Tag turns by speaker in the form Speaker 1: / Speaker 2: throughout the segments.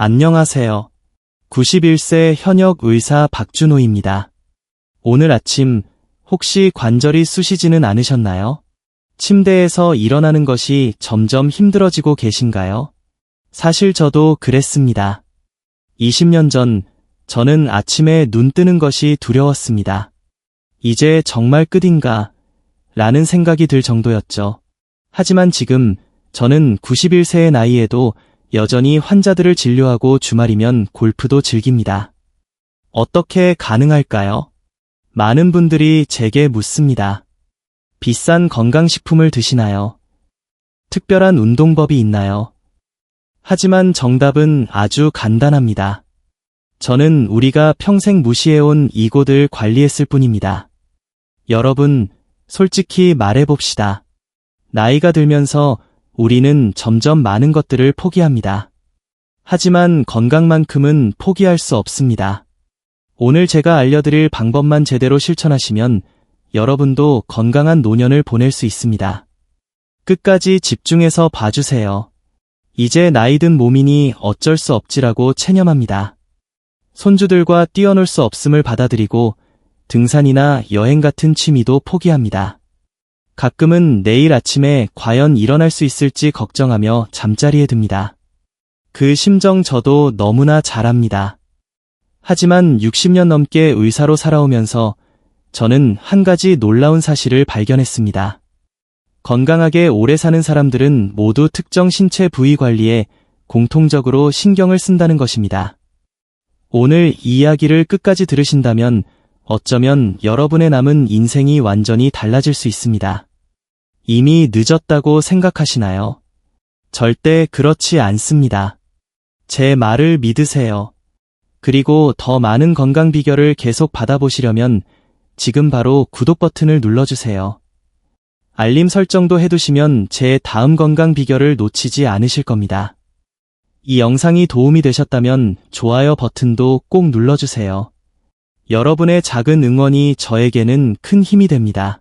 Speaker 1: 안녕하세요. 91세 현역 의사 박준호입니다. 오늘 아침 혹시 관절이 쑤시지는 않으셨나요? 침대에서 일어나는 것이 점점 힘들어지고 계신가요? 사실 저도 그랬습니다. 20년 전 저는 아침에 눈 뜨는 것이 두려웠습니다. 이제 정말 끝인가? 라는 생각이 들 정도였죠. 하지만 지금 저는 91세의 나이에도 여전히 환자들을 진료하고 주말이면 골프도 즐깁니다. 어떻게 가능할까요? 많은 분들이 제게 묻습니다. 비싼 건강식품을 드시나요? 특별한 운동법이 있나요? 하지만 정답은 아주 간단합니다. 저는 우리가 평생 무시해온 이곳을 관리했을 뿐입니다. 여러분, 솔직히 말해봅시다. 나이가 들면서 우리는 점점 많은 것들을 포기합니다. 하지만 건강만큼은 포기할 수 없습니다. 오늘 제가 알려드릴 방법만 제대로 실천하시면 여러분도 건강한 노년을 보낼 수 있습니다. 끝까지 집중해서 봐주세요. 이제 나이 든 몸이니 어쩔 수 없지라고 체념합니다. 손주들과 뛰어놀 수 없음을 받아들이고 등산이나 여행 같은 취미도 포기합니다. 가끔은 내일 아침에 과연 일어날 수 있을지 걱정하며 잠자리에 듭니다. 그 심정 저도 너무나 잘 압니다. 하지만 60년 넘게 의사로 살아오면서 저는 한 가지 놀라운 사실을 발견했습니다. 건강하게 오래 사는 사람들은 모두 특정 신체 부위 관리에 공통적으로 신경을 쓴다는 것입니다. 오늘 이 이야기를 끝까지 들으신다면 어쩌면 여러분의 남은 인생이 완전히 달라질 수 있습니다. 이미 늦었다고 생각하시나요? 절대 그렇지 않습니다. 제 말을 믿으세요. 그리고 더 많은 건강 비결을 계속 받아보시려면 지금 바로 구독 버튼을 눌러주세요. 알림 설정도 해두시면 제 다음 건강 비결을 놓치지 않으실 겁니다. 이 영상이 도움이 되셨다면 좋아요 버튼도 꼭 눌러주세요. 여러분의 작은 응원이 저에게는 큰 힘이 됩니다.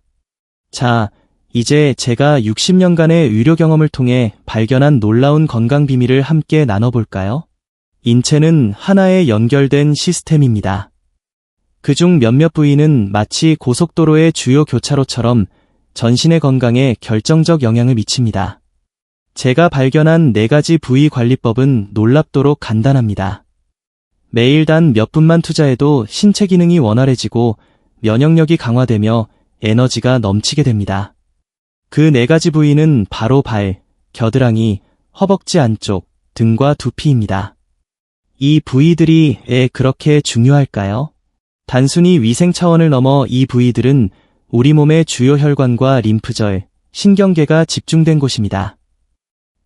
Speaker 1: 자, 이제 제가 60년간의 의료 경험을 통해 발견한 놀라운 건강 비밀을 함께 나눠볼까요? 인체는 하나의 연결된 시스템입니다. 그중 몇몇 부위는 마치 고속도로의 주요 교차로처럼 전신의 건강에 결정적 영향을 미칩니다. 제가 발견한 4가지 부위 관리법은 놀랍도록 간단합니다. 매일 단 몇 분만 투자해도 신체 기능이 원활해지고 면역력이 강화되며 에너지가 넘치게 됩니다. 그 4가지 부위는 바로 발, 겨드랑이, 허벅지 안쪽, 등과 두피입니다. 이 부위들이 왜 그렇게 중요할까요? 단순히 위생 차원을 넘어 이 부위들은 우리 몸의 주요 혈관과 림프절, 신경계가 집중된 곳입니다.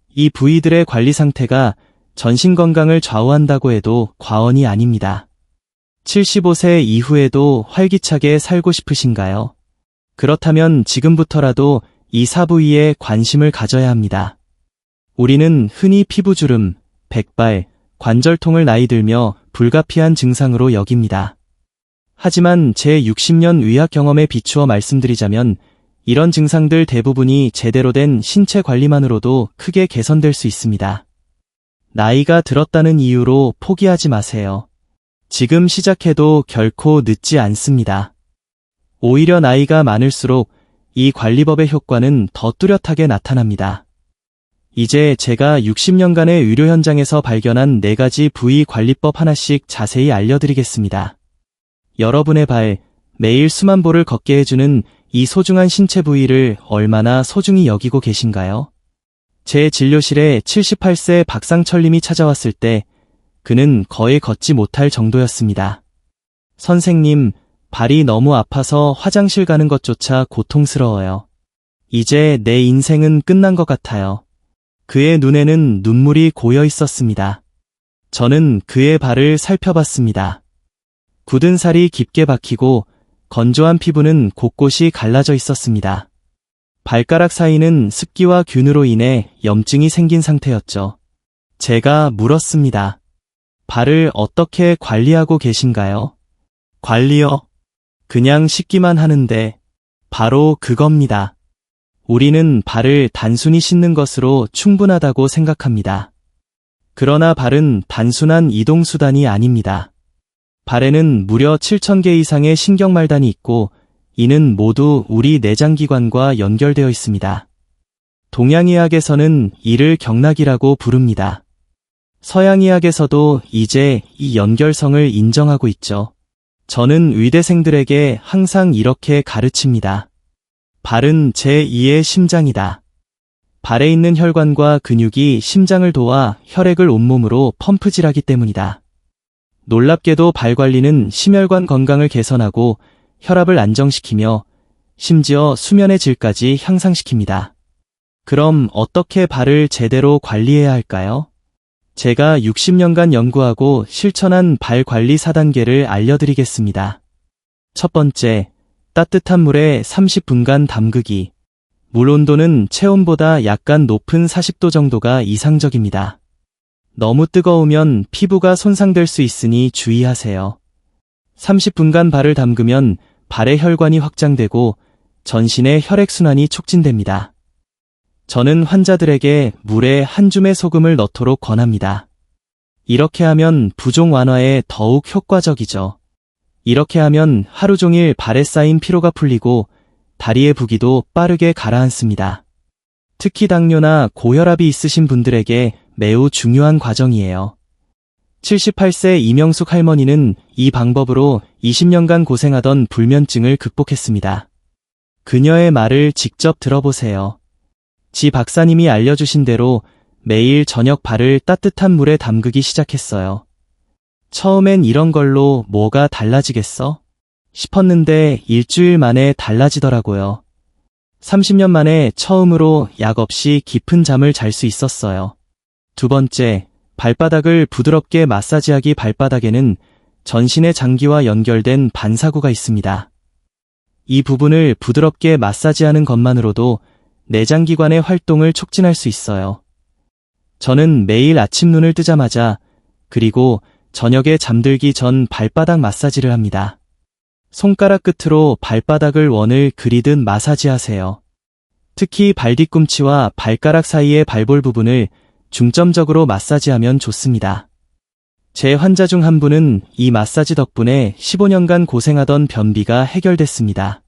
Speaker 1: 이 부위들의 관리 상태가 전신 건강을 좌우한다고 해도 과언이 아닙니다. 75세 이후에도 활기차게 살고 싶으신가요? 그렇다면 지금부터라도 이 사부위에 관심을 가져야 합니다. 우리는 흔히 피부주름, 백발, 관절통을 나이 들며 불가피한 증상으로 여깁니다. 하지만 제 60년 의학 경험에 비추어 말씀드리자면 이런 증상들 대부분이 제대로 된 신체 관리만으로도 크게 개선될 수 있습니다. 나이가 들었다는 이유로 포기하지 마세요. 지금 시작해도 결코 늦지 않습니다. 오히려 나이가 많을수록 이 관리법의 효과는 더 뚜렷하게 나타납니다. 이제 제가 60년간의 의료 현장에서 발견한 4가지 부위 관리법 하나씩 자세히 알려드리겠습니다. 여러분의 발, 매일 수만 보를 걷게 해주는 이 소중한 신체 부위를 얼마나 소중히 여기고 계신가요? 제 진료실에 78세 박상철님이 찾아왔을 때 그는 거의 걷지 못할 정도였습니다. 선생님, 발이 너무 아파서 화장실 가는 것조차 고통스러워요. 이제 내 인생은 끝난 것 같아요. 그의 눈에는 눈물이 고여 있었습니다. 저는 그의 발을 살펴봤습니다. 굳은 살이 깊게 박히고 건조한 피부는 곳곳이 갈라져 있었습니다. 발가락 사이는 습기와 균으로 인해 염증이 생긴 상태였죠. 제가 물었습니다. 발을 어떻게 관리하고 계신가요? 관리요? 그냥 씻기만 하는데 바로 그겁니다. 우리는 발을 단순히 씻는 것으로 충분하다고 생각합니다. 그러나 발은 단순한 이동수단이 아닙니다. 발에는 무려 7,000개 이상의 신경말단이 있고 이는 모두 우리 내장기관과 연결되어 있습니다. 동양의학에서는 이를 경락이라고 부릅니다. 서양의학에서도 이제 이 연결성을 인정하고 있죠. 저는 의대생들에게 항상 이렇게 가르칩니다. 발은 제2의 심장이다. 발에 있는 혈관과 근육이 심장을 도와 혈액을 온몸으로 펌프질하기 때문이다. 놀랍게도 발 관리는 심혈관 건강을 개선하고 혈압을 안정시키며 심지어 수면의 질까지 향상시킵니다. 그럼 어떻게 발을 제대로 관리해야 할까요? 제가 60년간 연구하고 실천한 발 관리 4단계를 알려드리겠습니다. 첫 번째, 따뜻한 물에 30분간 담그기. 물 온도는 체온보다 약간 높은 40도 정도가 이상적입니다. 너무 뜨거우면 피부가 손상될 수 있으니 주의하세요. 30분간 발을 담그면 발의 혈관이 확장되고 전신의 혈액순환이 촉진됩니다. 저는 환자들에게 물에 한 줌의 소금을 넣도록 권합니다. 이렇게 하면 부종 완화에 더욱 효과적이죠. 이렇게 하면 하루 종일 발에 쌓인 피로가 풀리고 다리의 부기도 빠르게 가라앉습니다. 특히 당뇨나 고혈압이 있으신 분들에게 매우 중요한 과정이에요. 78세 이명숙 할머니는 이 방법으로 20년간 고생하던 불면증을 극복했습니다. 그녀의 말을 직접 들어보세요. 지 박사님이 알려주신 대로 매일 저녁 발을 따뜻한 물에 담그기 시작했어요. 처음엔 이런 걸로 뭐가 달라지겠어? 싶었는데 일주일 만에 달라지더라고요. 30년 만에 처음으로 약 없이 깊은 잠을 잘 수 있었어요. 두 번째, 발바닥을 부드럽게 마사지하기. 발바닥에는 전신의 장기와 연결된 반사구가 있습니다. 이 부분을 부드럽게 마사지하는 것만으로도 내장기관의 활동을 촉진할 수 있어요. 저는 매일 아침 눈을 뜨자마자 그리고 저녁에 잠들기 전 발바닥 마사지를 합니다. 손가락 끝으로 발바닥을 원을 그리듯 마사지하세요. 특히 발 뒤꿈치와 발가락 사이의 발볼 부분을 중점적으로 마사지하면 좋습니다. 제 환자 중 한 분은 이 마사지 덕분에 15년간 고생하던 변비가 해결됐습니다.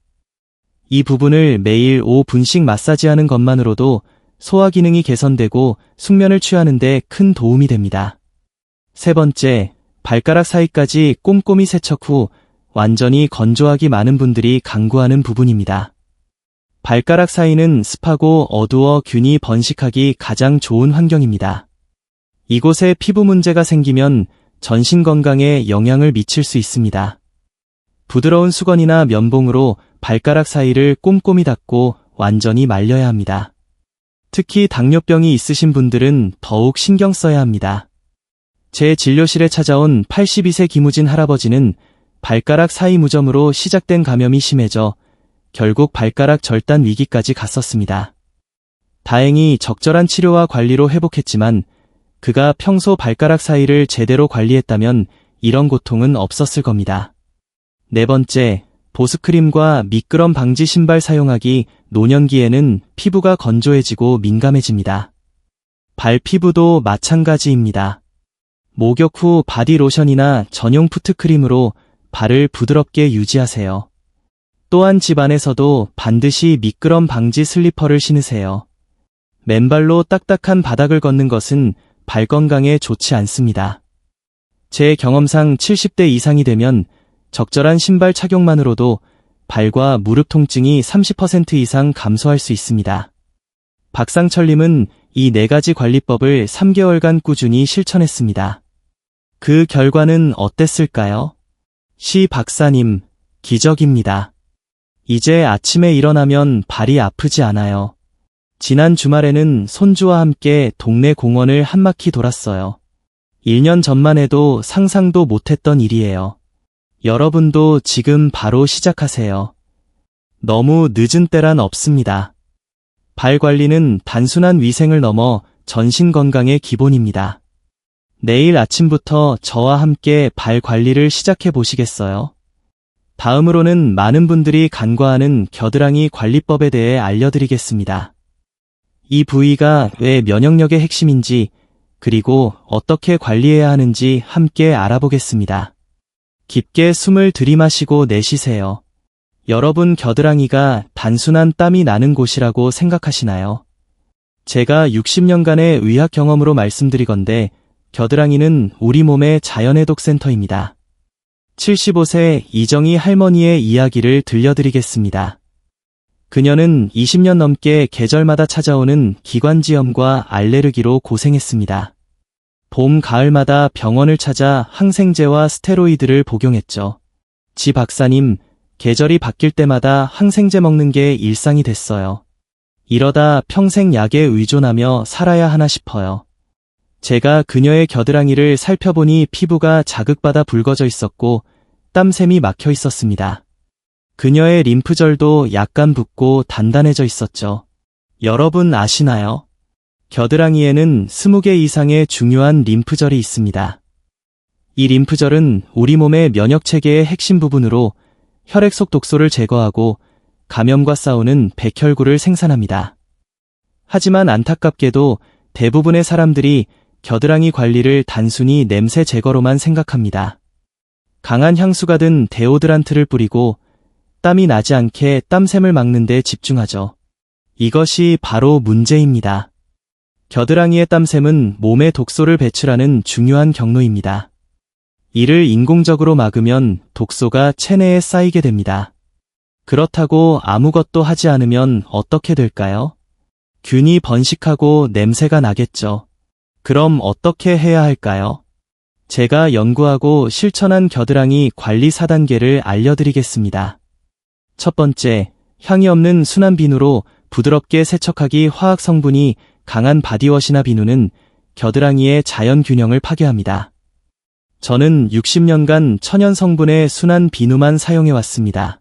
Speaker 1: 이 부분을 매일 5분씩 마사지하는 것만으로도 소화 기능이 개선되고 숙면을 취하는 데 큰 도움이 됩니다. 세 번째, 발가락 사이까지 꼼꼼히 세척 후 완전히 건조하기. 많은 분들이 강구하는 부분입니다. 발가락 사이는 습하고 어두워 균이 번식하기 가장 좋은 환경입니다. 이곳에 피부 문제가 생기면 전신 건강에 영향을 미칠 수 있습니다. 부드러운 수건이나 면봉으로 발가락 사이를 꼼꼼히 닦고 완전히 말려야 합니다. 특히 당뇨병이 있으신 분들은 더욱 신경 써야 합니다. 제 진료실에 찾아온 82세 김우진 할아버지는 발가락 사이 무좀으로 시작된 감염이 심해져 결국 발가락 절단 위기까지 갔었습니다. 다행히 적절한 치료와 관리로 회복했지만 그가 평소 발가락 사이를 제대로 관리했다면 이런 고통은 없었을 겁니다. 네 번째, 보습크림과 미끄럼 방지 신발 사용하기. 노년기에는 피부가 건조해지고 민감해집니다. 발 피부도 마찬가지입니다. 목욕 후 바디로션이나 전용 푸트크림으로 발을 부드럽게 유지하세요. 또한 집 안에서도 반드시 미끄럼 방지 슬리퍼를 신으세요. 맨발로 딱딱한 바닥을 걷는 것은 발 건강에 좋지 않습니다. 제 경험상 70대 이상이 되면 적절한 신발 착용만으로도 발과 무릎 통증이 30% 이상 감소할 수 있습니다. 박상철님은 이 4가지 관리법을 3개월간 꾸준히 실천했습니다. 그 결과는 어땠을까요? 시 박사님, 기적입니다. 이제 아침에 일어나면 발이 아프지 않아요. 지난 주말에는 손주와 함께 동네 공원을 한 바퀴 돌았어요. 1년 전만 해도 상상도 못했던 일이에요. 여러분도 지금 바로 시작하세요. 너무 늦은 때란 없습니다. 발 관리는 단순한 위생을 넘어 전신 건강의 기본입니다. 내일 아침부터 저와 함께 발 관리를 시작해 보시겠어요? 다음으로는 많은 분들이 간과하는 겨드랑이 관리법에 대해 알려드리겠습니다. 이 부위가 왜 면역력의 핵심인지, 그리고 어떻게 관리해야 하는지 함께 알아보겠습니다. 깊게 숨을 들이마시고 내쉬세요. 여러분 겨드랑이가 단순한 땀이 나는 곳이라고 생각하시나요? 제가 60년간의 의학 경험으로 말씀드리건대 겨드랑이는 우리 몸의 자연해독 센터입니다. 75세 이정희 할머니의 이야기를 들려드리겠습니다. 그녀는 20년 넘게 계절마다 찾아오는 기관지염과 알레르기로 고생했습니다. 봄, 가을마다 병원을 찾아 항생제와 스테로이드를 복용했죠. 지 박사님, 계절이 바뀔 때마다 항생제 먹는 게 일상이 됐어요. 이러다 평생 약에 의존하며 살아야 하나 싶어요. 제가 그녀의 겨드랑이를 살펴보니 피부가 자극받아 붉어져 있었고 땀샘이 막혀 있었습니다. 그녀의 림프절도 약간 붓고 단단해져 있었죠. 여러분 아시나요? 겨드랑이에는 20개 이상의 중요한 림프절이 있습니다. 이 림프절은 우리 몸의 면역체계의 핵심 부분으로 혈액 속 독소를 제거하고 감염과 싸우는 백혈구를 생산합니다. 하지만 안타깝게도 대부분의 사람들이 겨드랑이 관리를 단순히 냄새 제거로만 생각합니다. 강한 향수가 든 데오드란트를 뿌리고 땀이 나지 않게 땀샘을 막는 데 집중하죠. 이것이 바로 문제입니다. 겨드랑이의 땀샘은 몸에 독소를 배출하는 중요한 경로입니다. 이를 인공적으로 막으면 독소가 체내에 쌓이게 됩니다. 그렇다고 아무것도 하지 않으면 어떻게 될까요? 균이 번식하고 냄새가 나겠죠. 그럼 어떻게 해야 할까요? 제가 연구하고 실천한 겨드랑이 관리 4단계를 알려드리겠습니다. 첫 번째, 향이 없는 순한 비누로 부드럽게 세척하기. 화학 성분이 강한 바디워시나 비누는 겨드랑이의 자연 균형을 파괴합니다. 저는 60년간 천연 성분의 순한 비누만 사용해왔습니다.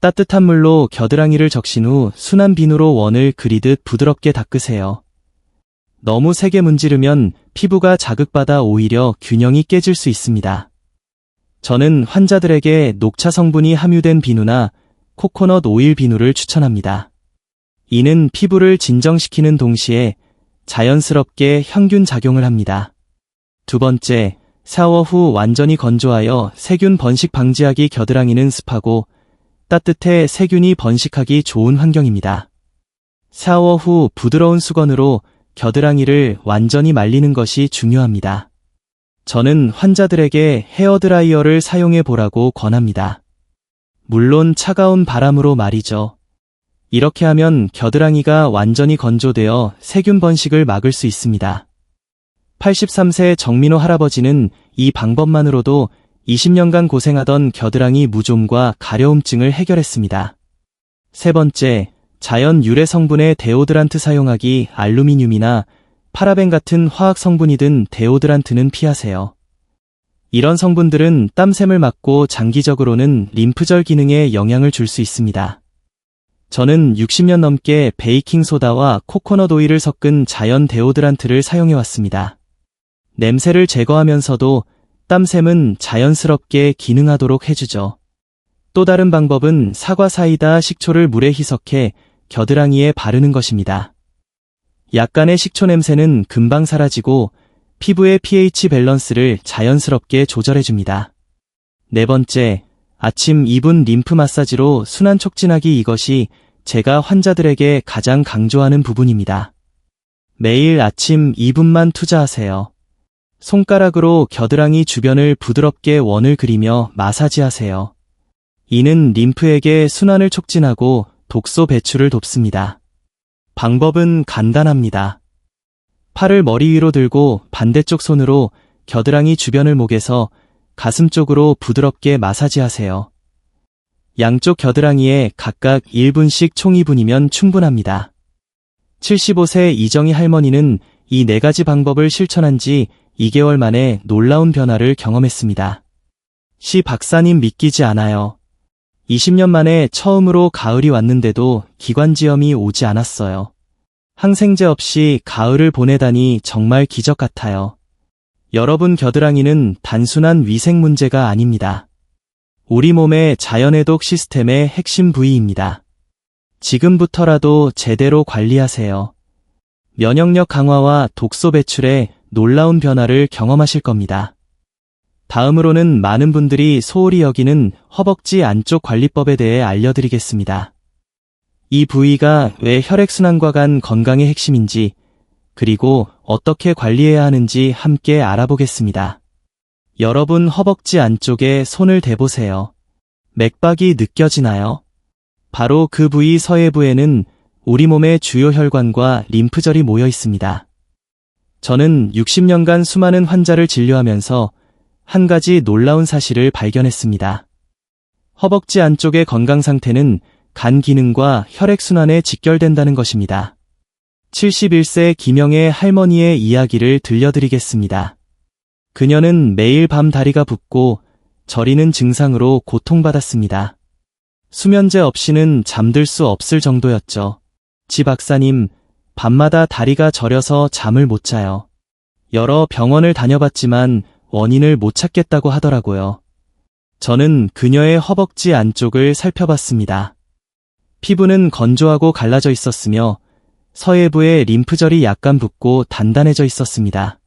Speaker 1: 따뜻한 물로 겨드랑이를 적신 후 순한 비누로 원을 그리듯 부드럽게 닦으세요. 너무 세게 문지르면 피부가 자극받아 오히려 균형이 깨질 수 있습니다. 저는 환자들에게 녹차 성분이 함유된 비누나 코코넛 오일 비누를 추천합니다. 이는 피부를 진정시키는 동시에 자연스럽게 향균 작용을 합니다. 두 번째, 샤워 후 완전히 건조하여 세균 번식 방지하기. 겨드랑이는 습하고 따뜻해 세균이 번식하기 좋은 환경입니다. 샤워 후 부드러운 수건으로 겨드랑이를 완전히 말리는 것이 중요합니다. 저는 환자들에게 헤어드라이어를 사용해 보라고 권합니다. 물론 차가운 바람으로 말이죠. 이렇게 하면 겨드랑이가 완전히 건조되어 세균 번식을 막을 수 있습니다. 83세 정민호 할아버지는 이 방법만으로도 20년간 고생하던 겨드랑이 무좀과 가려움증을 해결했습니다. 세 번째, 자연 유래 성분의 데오드란트 사용하기. 알루미늄이나 파라벤 같은 화학 성분이 든 데오드란트는 피하세요. 이런 성분들은 땀샘을 막고 장기적으로는 림프절 기능에 영향을 줄 수 있습니다. 저는 60년 넘게 베이킹소다와 코코넛 오일을 섞은 자연 데오드란트를 사용해왔습니다. 냄새를 제거하면서도 땀샘은 자연스럽게 기능하도록 해주죠. 또 다른 방법은 사과 사이다 식초를 물에 희석해 겨드랑이에 바르는 것입니다. 약간의 식초 냄새는 금방 사라지고 피부의 pH 밸런스를 자연스럽게 조절해줍니다. 네 번째, 아침 2분 림프 마사지로 순환 촉진하기. 이것이 제가 환자들에게 가장 강조하는 부분입니다. 매일 아침 2분만 투자하세요. 손가락으로 겨드랑이 주변을 부드럽게 원을 그리며 마사지하세요. 이는 림프에게 순환을 촉진하고 독소 배출을 돕습니다. 방법은 간단합니다. 팔을 머리 위로 들고 반대쪽 손으로 겨드랑이 주변을 목에서 가슴 쪽으로 부드럽게 마사지하세요. 양쪽 겨드랑이에 각각 1분씩 총 2분이면 충분합니다. 75세 이정희 할머니는 이 4가지 방법을 실천한 지 2개월 만에 놀라운 변화를 경험했습니다. 시 박사님 믿기지 않아요. 20년 만에 처음으로 가을이 왔는데도 기관지염이 오지 않았어요. 항생제 없이 가을을 보내다니 정말 기적 같아요. 여러분 겨드랑이는 단순한 위생 문제가 아닙니다. 우리 몸의 자연해독 시스템의 핵심 부위입니다. 지금부터라도 제대로 관리하세요. 면역력 강화와 독소 배출에 놀라운 변화를 경험하실 겁니다. 다음으로는 많은 분들이 소홀히 여기는 허벅지 안쪽 관리법에 대해 알려드리겠습니다. 이 부위가 왜 혈액순환과 간 건강의 핵심인지, 그리고 어떻게 관리해야 하는지 함께 알아보겠습니다. 여러분 허벅지 안쪽에 손을 대보세요. 맥박이 느껴지나요? 바로 그 부위 서해부에는 우리 몸의 주요 혈관과 림프절이 모여 있습니다. 저는 60년간 수많은 환자를 진료하면서 한 가지 놀라운 사실을 발견했습니다. 허벅지 안쪽의 건강 상태는 간 기능과 혈액순환에 직결된다는 것입니다. 71세 김영애 할머니의 이야기를 들려드리겠습니다. 그녀는 매일 밤 다리가 붓고 저리는 증상으로 고통받았습니다. 수면제 없이는 잠들 수 없을 정도였죠. 지 박사님, 밤마다 다리가 저려서 잠을 못 자요. 여러 병원을 다녀봤지만 원인을 못 찾겠다고 하더라고요. 저는 그녀의 허벅지 안쪽을 살펴봤습니다. 피부는 건조하고 갈라져 있었으며 서해부의 림프절이 약간 붓고 단단해져 있었습니다.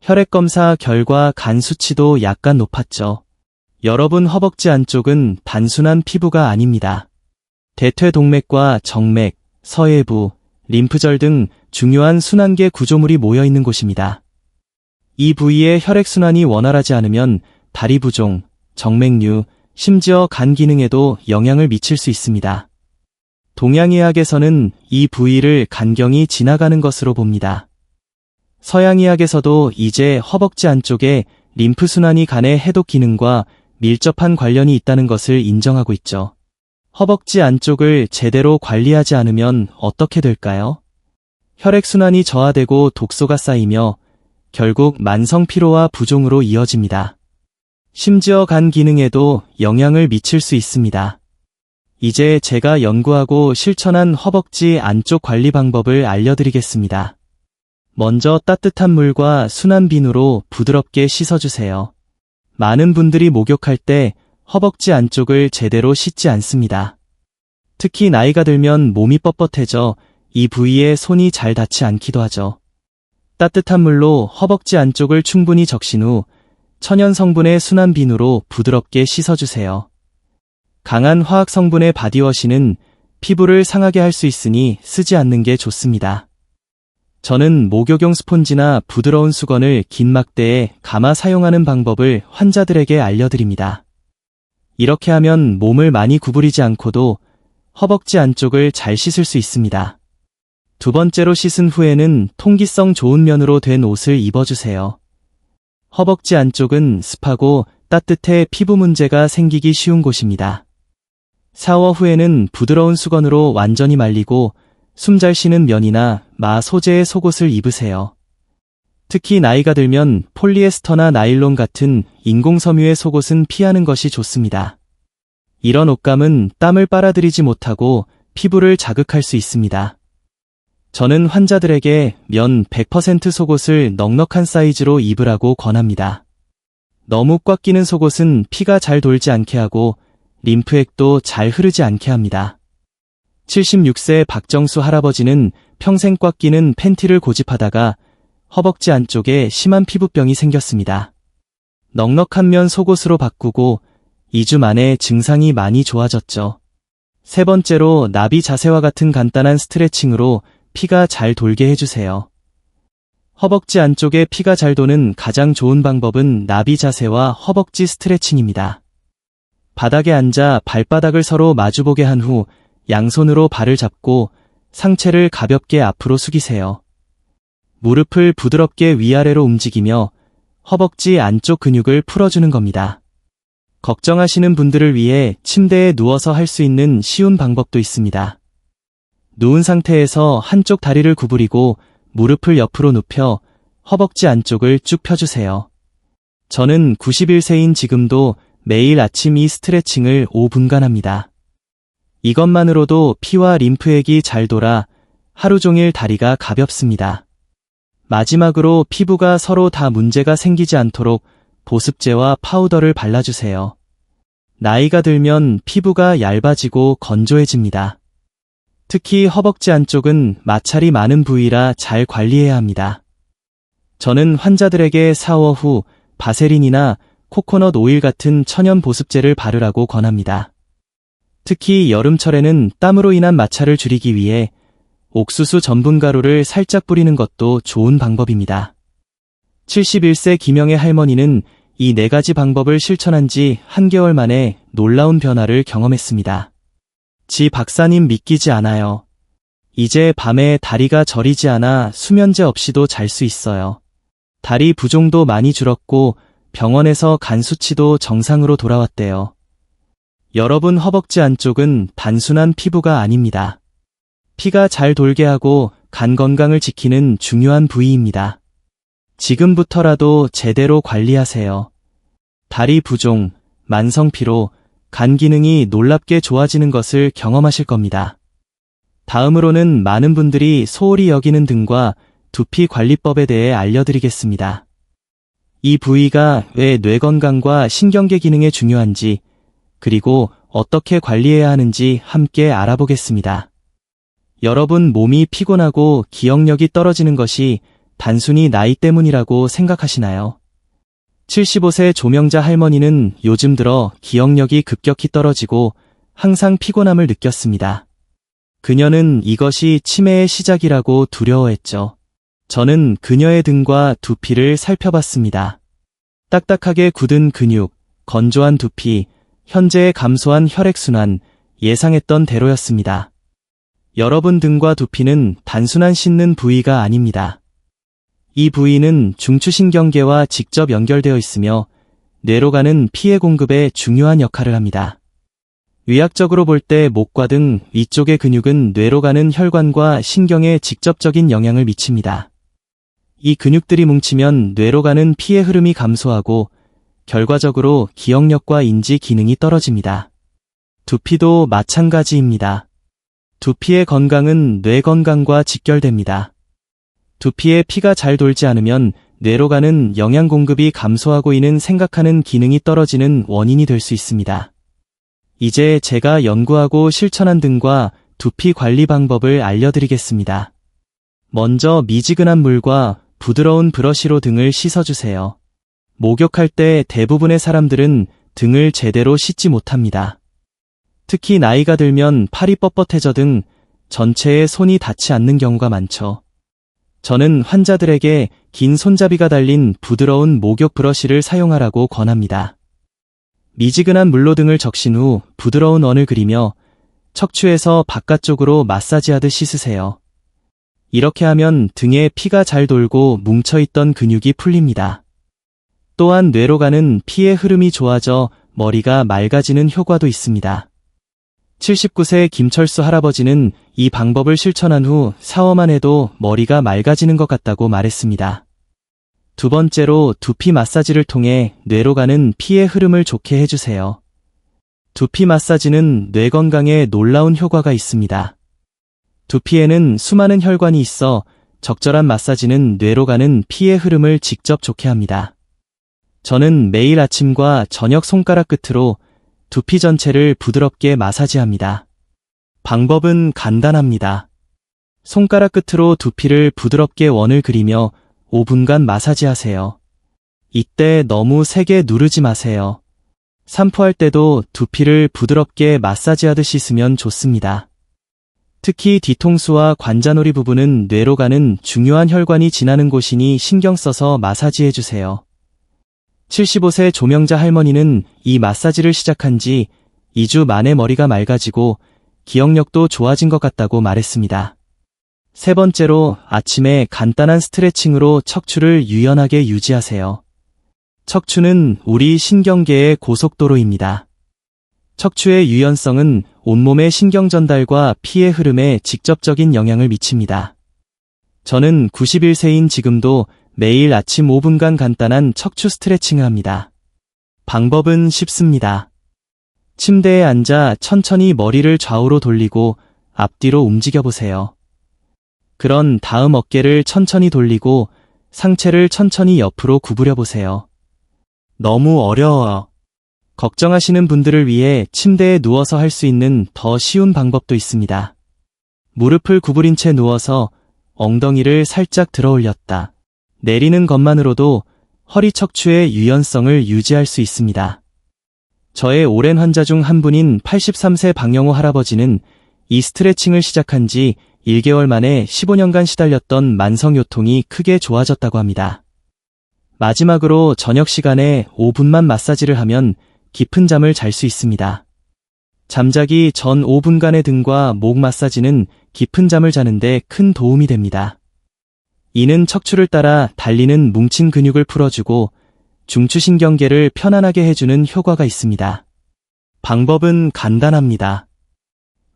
Speaker 1: 혈액검사 결과 간 수치도 약간 높았죠. 여러분 허벅지 안쪽은 단순한 피부가 아닙니다. 대퇴동맥과 정맥, 서해부, 림프절 등 중요한 순환계 구조물이 모여 있는 곳입니다. 이 부위의 혈액순환이 원활하지 않으면 다리 부종, 정맥류, 심지어 간 기능에도 영향을 미칠 수 있습니다. 동양의학에서는 이 부위를 간경이 지나가는 것으로 봅니다. 서양의학에서도 이제 허벅지 안쪽에 림프순환이 간의 해독 기능과 밀접한 관련이 있다는 것을 인정하고 있죠. 허벅지 안쪽을 제대로 관리하지 않으면 어떻게 될까요? 혈액순환이 저하되고 독소가 쌓이며 결국 만성 피로와 부종으로 이어집니다. 심지어 간 기능에도 영향을 미칠 수 있습니다. 이제 제가 연구하고 실천한 허벅지 안쪽 관리 방법을 알려드리겠습니다. 먼저 따뜻한 물과 순한 비누로 부드럽게 씻어주세요. 많은 분들이 목욕할 때 허벅지 안쪽을 제대로 씻지 않습니다. 특히 나이가 들면 몸이 뻣뻣해져 이 부위에 손이 잘 닿지 않기도 하죠. 따뜻한 물로 허벅지 안쪽을 충분히 적신 후 천연 성분의 순한 비누로 부드럽게 씻어주세요. 강한 화학 성분의 바디워시는 피부를 상하게 할 수 있으니 쓰지 않는 게 좋습니다. 저는 목욕용 스폰지나 부드러운 수건을 긴 막대에 감아 사용하는 방법을 환자들에게 알려드립니다. 이렇게 하면 몸을 많이 구부리지 않고도 허벅지 안쪽을 잘 씻을 수 있습니다. 두 번째로 씻은 후에는 통기성 좋은 면으로 된 옷을 입어주세요. 허벅지 안쪽은 습하고 따뜻해 피부 문제가 생기기 쉬운 곳입니다. 샤워 후에는 부드러운 수건으로 완전히 말리고 숨 잘 쉬는 면이나 마 소재의 속옷을 입으세요. 특히 나이가 들면 폴리에스터나 나일론 같은 인공섬유의 속옷은 피하는 것이 좋습니다. 이런 옷감은 땀을 빨아들이지 못하고 피부를 자극할 수 있습니다. 저는 환자들에게 면 100% 속옷을 넉넉한 사이즈로 입으라고 권합니다. 너무 꽉 끼는 속옷은 피가 잘 돌지 않게 하고 림프액도 잘 흐르지 않게 합니다. 76세 박정수 할아버지는 평생 꽉 끼는 팬티를 고집하다가 허벅지 안쪽에 심한 피부병이 생겼습니다. 넉넉한 면 속옷으로 바꾸고 2주 만에 증상이 많이 좋아졌죠. 세 번째로 나비 자세와 같은 간단한 스트레칭으로 피가 잘 돌게 해주세요. 허벅지 안쪽에 피가 잘 도는 가장 좋은 방법은 나비 자세와 허벅지 스트레칭입니다. 바닥에 앉아 발바닥을 서로 마주보게 한 후 양손으로 발을 잡고 상체를 가볍게 앞으로 숙이세요. 무릎을 부드럽게 위아래로 움직이며 허벅지 안쪽 근육을 풀어주는 겁니다. 걱정하시는 분들을 위해 침대에 누워서 할 수 있는 쉬운 방법도 있습니다. 누운 상태에서 한쪽 다리를 구부리고 무릎을 옆으로 눕혀 허벅지 안쪽을 쭉 펴주세요. 저는 91세인 지금도 매일 아침 이 스트레칭을 5분간 합니다. 이것만으로도 피와 림프액이 잘 돌아 하루 종일 다리가 가볍습니다. 마지막으로 피부가 서로 다 문제가 생기지 않도록 보습제와 파우더를 발라주세요. 나이가 들면 피부가 얇아지고 건조해집니다. 특히 허벅지 안쪽은 마찰이 많은 부위라 잘 관리해야 합니다. 저는 환자들에게 샤워 후 바세린이나 코코넛 오일 같은 천연 보습제를 바르라고 권합니다. 특히 여름철에는 땀으로 인한 마찰을 줄이기 위해 옥수수 전분 가루를 살짝 뿌리는 것도 좋은 방법입니다. 71세 김영애 할머니는 이 4가지 방법을 실천한 지 한개월 만에 놀라운 변화를 경험했습니다. 지 박사님 믿기지 않아요. 이제 밤에 다리가 저리지 않아 수면제 없이도 잘 수 있어요. 다리 부종도 많이 줄었고 병원에서 간 수치도 정상으로 돌아왔대요. 여러분 허벅지 안쪽은 단순한 피부가 아닙니다. 피가 잘 돌게 하고 간 건강을 지키는 중요한 부위입니다. 지금부터라도 제대로 관리하세요. 다리 부종, 만성 피로, 간 기능이 놀랍게 좋아지는 것을 경험하실 겁니다. 다음으로는 많은 분들이 소홀히 여기는 등과 두피 관리법에 대해 알려드리겠습니다. 이 부위가 왜 뇌 건강과 신경계 기능에 중요한지, 그리고 어떻게 관리해야 하는지 함께 알아보겠습니다. 여러분 몸이 피곤하고 기억력이 떨어지는 것이 단순히 나이 때문이라고 생각하시나요? 75세 조명자 할머니는 요즘 들어 기억력이 급격히 떨어지고 항상 피곤함을 느꼈습니다. 그녀는 이것이 치매의 시작이라고 두려워했죠. 저는 그녀의 등과 두피를 살펴봤습니다. 딱딱하게 굳은 근육, 건조한 두피, 현재의 감소한 혈액순환, 예상했던 대로였습니다. 여러분 등과 두피는 단순한 씻는 부위가 아닙니다. 이 부위는 중추신경계와 직접 연결되어 있으며 뇌로 가는 피해 공급에 중요한 역할을 합니다. 의학적으로 볼 때 목과 등 위쪽의 근육은 뇌로 가는 혈관과 신경에 직접적인 영향을 미칩니다. 이 근육들이 뭉치면 뇌로 가는 피의 흐름이 감소하고 결과적으로 기억력과 인지 기능이 떨어집니다. 두피도 마찬가지입니다. 두피의 건강은 뇌 건강과 직결됩니다. 두피에 피가 잘 돌지 않으면 뇌로 가는 영양 공급이 감소하고 이는 생각하는 기능이 떨어지는 원인이 될 수 있습니다. 이제 제가 연구하고 실천한 등과 두피 관리 방법을 알려드리겠습니다. 먼저 미지근한 물과 부드러운 브러쉬로 등을 씻어주세요. 목욕할 때 대부분의 사람들은 등을 제대로 씻지 못합니다. 특히 나이가 들면 팔이 뻣뻣해져 등 전체에 손이 닿지 않는 경우가 많죠. 저는 환자들에게 긴 손잡이가 달린 부드러운 목욕 브러쉬를 사용하라고 권합니다. 미지근한 물로 등을 적신 후 부드러운 원을 그리며 척추에서 바깥쪽으로 마사지하듯 씻으세요. 이렇게 하면 등에 피가 잘 돌고 뭉쳐있던 근육이 풀립니다. 또한 뇌로 가는 피의 흐름이 좋아져 머리가 맑아지는 효과도 있습니다. 79세 김철수 할아버지는 이 방법을 실천한 후 샤워만 해도 머리가 맑아지는 것 같다고 말했습니다. 두 번째로 두피 마사지를 통해 뇌로 가는 피의 흐름을 좋게 해주세요. 두피 마사지는 뇌 건강에 놀라운 효과가 있습니다. 두피에는 수많은 혈관이 있어 적절한 마사지는 뇌로 가는 피의 흐름을 직접 좋게 합니다. 저는 매일 아침과 저녁 손가락 끝으로 두피 전체를 부드럽게 마사지합니다. 방법은 간단합니다. 손가락 끝으로 두피를 부드럽게 원을 그리며 5분간 마사지하세요. 이때 너무 세게 누르지 마세요. 산포할 때도 두피를 부드럽게 마사지하듯이 씻으면 좋습니다. 특히 뒤통수와 관자놀이 부분은 뇌로 가는 중요한 혈관이 지나는 곳이니 신경 써서 마사지해주세요. 75세 조명자 할머니는 이 마사지를 시작한 지 2주 만에 머리가 맑아지고 기억력도 좋아진 것 같다고 말했습니다. 세 번째로 아침에 간단한 스트레칭으로 척추를 유연하게 유지하세요. 척추는 우리 신경계의 고속도로입니다. 척추의 유연성은 온몸의 신경 전달과 피의 흐름에 직접적인 영향을 미칩니다. 저는 91세인 지금도 매일 아침 5분간 간단한 척추 스트레칭을 합니다. 방법은 쉽습니다. 침대에 앉아 천천히 머리를 좌우로 돌리고 앞뒤로 움직여보세요. 그런 다음 어깨를 천천히 돌리고 상체를 천천히 옆으로 구부려보세요. 너무 어려워요. 걱정하시는 분들을 위해 침대에 누워서 할 수 있는 더 쉬운 방법도 있습니다. 무릎을 구부린 채 누워서 엉덩이를 살짝 들어 올렸다. 내리는 것만으로도 허리 척추의 유연성을 유지할 수 있습니다. 저의 오랜 환자 중 한 분인 83세 박영호 할아버지는 이 스트레칭을 시작한 지 1개월 만에 15년간 시달렸던 만성요통이 크게 좋아졌다고 합니다. 마지막으로 저녁 시간에 5분만 마사지를 하면 깊은 잠을 잘 수 있습니다. 잠자기 전 5분간의 등과 목 마사지는 깊은 잠을 자는데 큰 도움이 됩니다. 이는 척추를 따라 달리는 뭉친 근육을 풀어주고 중추신경계를 편안하게 해주는 효과가 있습니다. 방법은 간단합니다.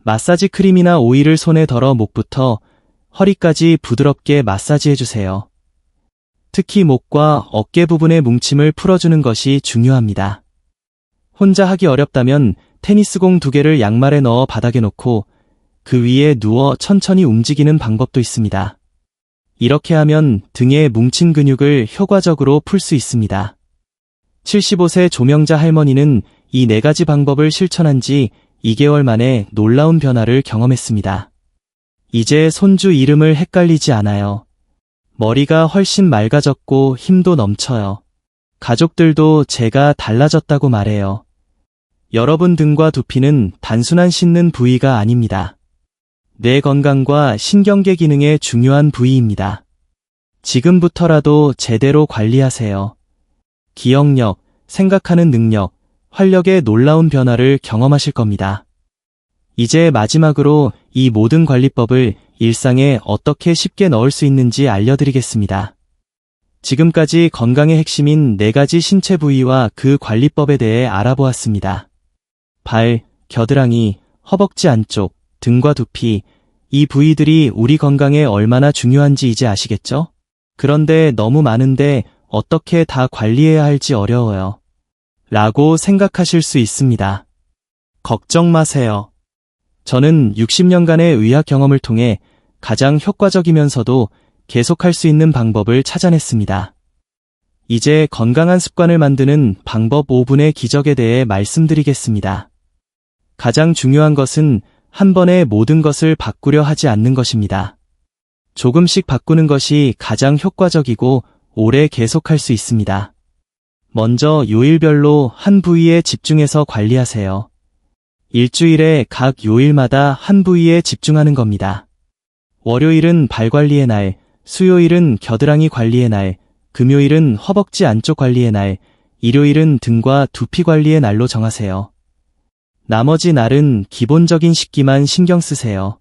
Speaker 1: 마사지 크림이나 오일을 손에 덜어 목부터 허리까지 부드럽게 마사지해주세요. 특히 목과 어깨 부분의 뭉침을 풀어주는 것이 중요합니다. 혼자 하기 어렵다면 테니스공 2개를 양말에 넣어 바닥에 놓고 그 위에 누워 천천히 움직이는 방법도 있습니다. 이렇게 하면 등의 뭉친 근육을 효과적으로 풀 수 있습니다. 75세 조명자 할머니는 이 4가지 방법을 실천한 지 2개월 만에 놀라운 변화를 경험했습니다. 이제 손주 이름을 헷갈리지 않아요. 머리가 훨씬 맑아졌고 힘도 넘쳐요. 가족들도 제가 달라졌다고 말해요. 여러분 등과 두피는 단순한 씻는 부위가 아닙니다. 뇌 건강과 신경계 기능에 중요한 부위입니다. 지금부터라도 제대로 관리하세요. 기억력, 생각하는 능력, 활력의 놀라운 변화를 경험하실 겁니다. 이제 마지막으로 이 모든 관리법을 일상에 어떻게 쉽게 넣을 수 있는지 알려드리겠습니다. 지금까지 건강의 핵심인 4가지 신체 부위와 그 관리법에 대해 알아보았습니다. 발, 겨드랑이, 허벅지 안쪽, 등과 두피, 이 부위들이 우리 건강에 얼마나 중요한지 이제 아시겠죠? 그런데 너무 많은데 어떻게 다 관리해야 할지 어려워요. 라고 생각하실 수 있습니다. 걱정 마세요. 저는 60년간의 의학 경험을 통해 가장 효과적이면서도 계속할 수 있는 방법을 찾아냈습니다. 이제 건강한 습관을 만드는 방법 5분의 기적에 대해 말씀드리겠습니다. 가장 중요한 것은 한 번에 모든 것을 바꾸려 하지 않는 것입니다. 조금씩 바꾸는 것이 가장 효과적이고 오래 계속할 수 있습니다. 먼저 요일별로 한 부위에 집중해서 관리하세요. 일주일에 각 요일마다 한 부위에 집중하는 겁니다. 월요일은 발 관리의 날, 수요일은 겨드랑이 관리의 날, 금요일은 허벅지 안쪽 관리의 날, 일요일은 등과 두피 관리의 날로 정하세요. 나머지 날은 기본적인 씻기만 신경 쓰세요.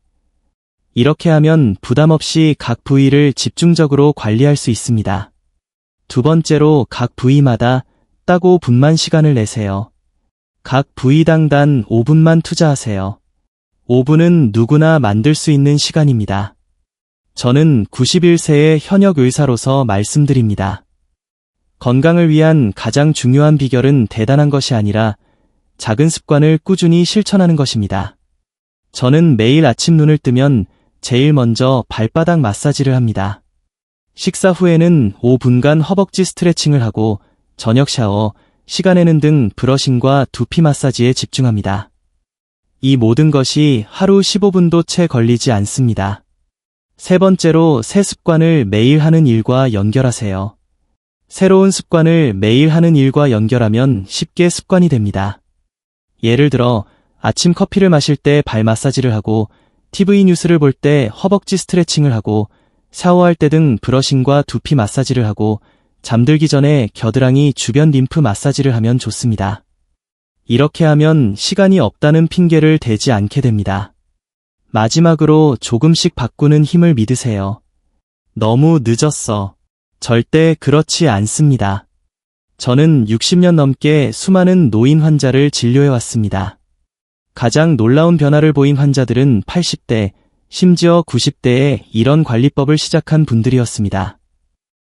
Speaker 1: 이렇게 하면 부담 없이 각 부위를 집중적으로 관리할 수 있습니다. 두 번째로 각 부위마다 딱 5분만 시간을 내세요. 각 부위당 단 5분만 투자하세요. 5분은 누구나 만들 수 있는 시간입니다. 저는 91세의 현역 의사로서 말씀드립니다. 건강을 위한 가장 중요한 비결은 대단한 것이 아니라 작은 습관을 꾸준히 실천하는 것입니다. 저는 매일 아침 눈을 뜨면 제일 먼저 발바닥 마사지를 합니다. 식사 후에는 5분간 허벅지 스트레칭을 하고 저녁 샤워, 시간에는 등 브러싱과 두피 마사지에 집중합니다. 이 모든 것이 하루 15분도 채 걸리지 않습니다. 세 번째로 새 습관을 매일 하는 일과 연결하세요. 새로운 습관을 매일 하는 일과 연결하면 쉽게 습관이 됩니다. 예를 들어 아침 커피를 마실 때 발 마사지를 하고 TV 뉴스를 볼 때 허벅지 스트레칭을 하고 샤워할 때 등 브러싱과 두피 마사지를 하고 잠들기 전에 겨드랑이 주변 림프 마사지를 하면 좋습니다. 이렇게 하면 시간이 없다는 핑계를 대지 않게 됩니다. 마지막으로 조금씩 바꾸는 힘을 믿으세요. 너무 늦었어. 절대 그렇지 않습니다. 저는 60년 넘게 수많은 노인 환자를 진료해왔습니다. 가장 놀라운 변화를 보인 환자들은 80대, 심지어 90대에 이런 관리법을 시작한 분들이었습니다.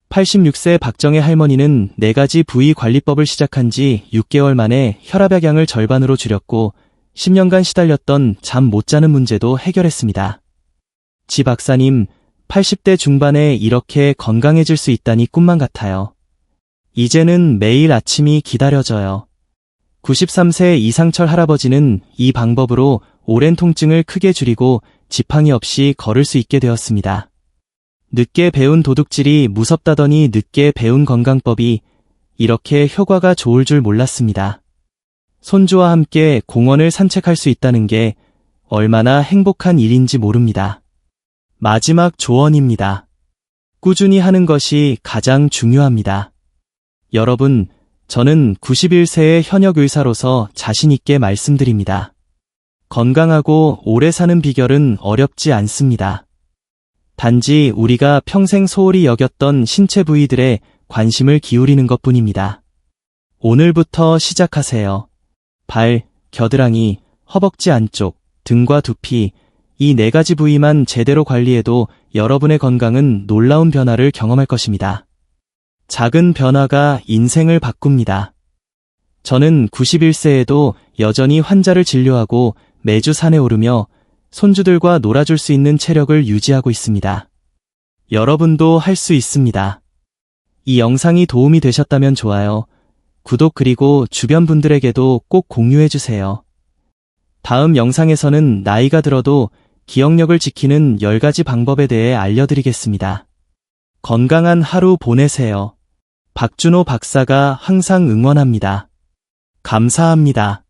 Speaker 1: 86세 박정혜 할머니는 4가지 부위 관리법을 시작한 지 6개월 만에 혈압약양을 절반으로 줄였고 10년간 시달렸던 잠 못 자는 문제도 해결했습니다. 지 박사님, 80대 중반에 이렇게 건강해질 수 있다니 꿈만 같아요. 이제는 매일 아침이 기다려져요. 93세 이상철 할아버지는 이 방법으로 오랜 통증을 크게 줄이고 지팡이 없이 걸을 수 있게 되었습니다. 늦게 배운 도둑질이 무섭다더니 늦게 배운 건강법이 이렇게 효과가 좋을 줄 몰랐습니다. 손주와 함께 공원을 산책할 수 있다는 게 얼마나 행복한 일인지 모릅니다. 마지막 조언입니다. 꾸준히 하는 것이 가장 중요합니다. 여러분, 저는 91세의 현역 의사로서 자신 있게 말씀드립니다. 건강하고 오래 사는 비결은 어렵지 않습니다. 단지 우리가 평생 소홀히 여겼던 신체 부위들에 관심을 기울이는 것뿐입니다. 오늘부터 시작하세요. 발, 겨드랑이, 허벅지 안쪽, 등과 두피, 이 4가지 부위만 제대로 관리해도 여러분의 건강은 놀라운 변화를 경험할 것입니다. 작은 변화가 인생을 바꿉니다. 저는 91세에도 여전히 환자를 진료하고 매주 산에 오르며 손주들과 놀아줄 수 있는 체력을 유지하고 있습니다. 여러분도 할 수 있습니다. 이 영상이 도움이 되셨다면 좋아요, 구독 그리고 주변 분들에게도 꼭 공유해주세요. 다음 영상에서는 나이가 들어도 기억력을 지키는 10가지 방법에 대해 알려드리겠습니다. 건강한 하루 보내세요. 박준호 박사가 항상 응원합니다. 감사합니다.